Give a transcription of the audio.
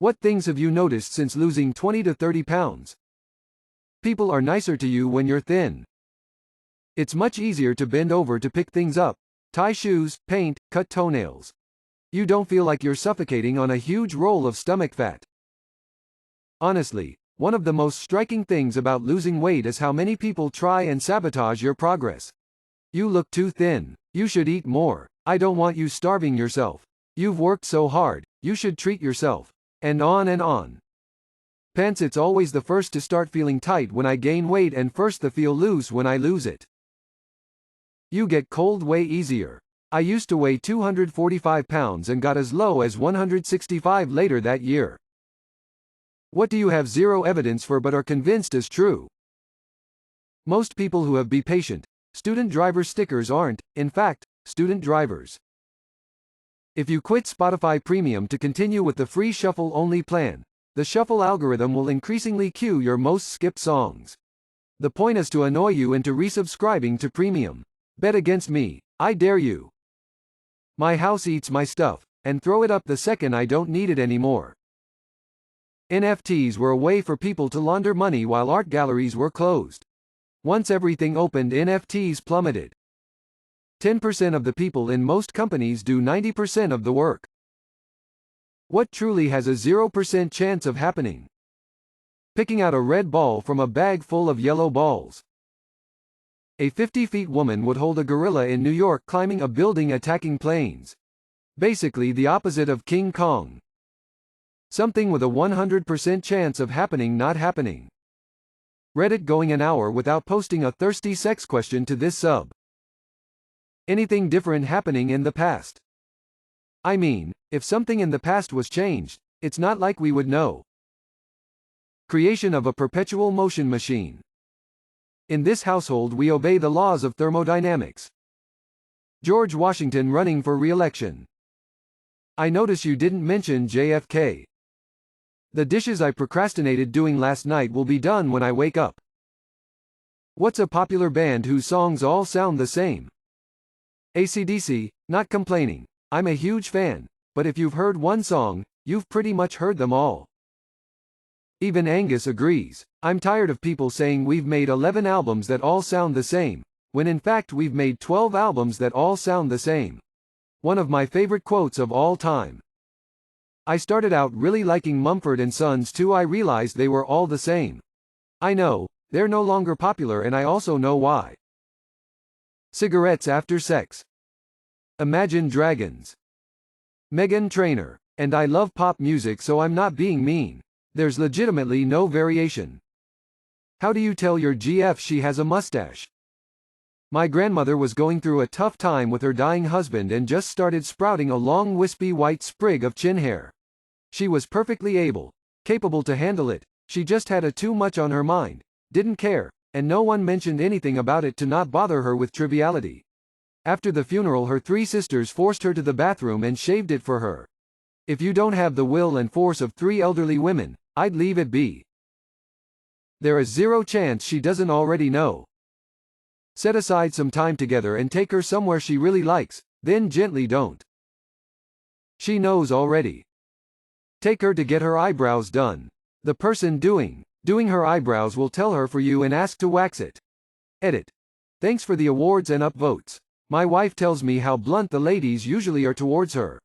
What things have you noticed since losing 20 to 30 pounds? People are nicer to you when you're thin. It's much easier to bend over to pick things up, tie shoes, paint, cut toenails. You don't feel like you're suffocating on a huge roll of stomach fat. Honestly, one of the most striking things about losing weight is how many people try and sabotage your progress. You look too thin. You should eat more. I don't want you starving yourself. You've worked so hard, you should treat yourself. And on and on. Pants. It's always the first to start feeling tight when I gain weight and first to feel loose when I lose it. You get cold way easier. I used to weigh 245 pounds and got as low as 165 later that year. What do you have zero evidence for but are convinced is true? Most people who have "be patient" student driver stickers aren't, in fact, student drivers. If you quit Spotify Premium to continue with the free shuffle-only plan, the shuffle algorithm will increasingly cue your most skipped songs. The point is to annoy you into resubscribing to Premium. Bet against me, I dare you. My house eats my stuff, and throw it up the second I don't need it anymore. NFTs were a way for people to launder money while art galleries were closed. Once everything opened, NFTs plummeted. 10% of the people in most companies do 90% of the work. What truly has a 0% chance of happening? Picking out a red ball from a bag full of yellow balls. A 50-feet woman would hold a gorilla in New York climbing a building attacking planes. Basically the opposite of King Kong. Something with a 100% chance of happening not happening. Reddit going an hour without posting a thirsty sex question to this sub. Anything different happening in the past? I mean, if something in the past was changed, it's not like we would know. Creation of a perpetual motion machine. In this household we obey the laws of thermodynamics. George Washington running for re-election. I notice you didn't mention JFK. The dishes I procrastinated doing last night will be done when I wake up. What's a popular band whose songs all sound the same? AC/DC, not complaining. I'm a huge fan, but if you've heard one song, you've pretty much heard them all. Even Angus agrees. I'm tired of people saying we've made 11 albums that all sound the same, when in fact we've made 12 albums that all sound the same. One of my favorite quotes of all time. I started out really liking Mumford & Sons too. I realized they were all the same. I know, they're no longer popular and I also know why. Cigarettes after sex. Imagine Dragons. Meghan Trainor. And I love pop music, so I'm not being mean. There's legitimately no variation. How do you tell your GF she has a mustache? My grandmother was going through a tough time with her dying husband and just started sprouting a long wispy white sprig of chin hair. She was perfectly capable to handle it, she just had too much on her mind, didn't care, and no one mentioned anything about it to not bother her with triviality. After the funeral her 3 sisters forced her to the bathroom and shaved it for her. If you don't have the will and force of 3 elderly women, I'd leave it be. There is 0 chance she doesn't already know. Set aside some time together and take her somewhere she really likes, then gently don't. She knows already. Take her to get her eyebrows done. The person doing her eyebrows will tell her for you and ask to wax it. Edit. Thanks for the awards and upvotes. My wife tells me how blunt the ladies usually are towards her.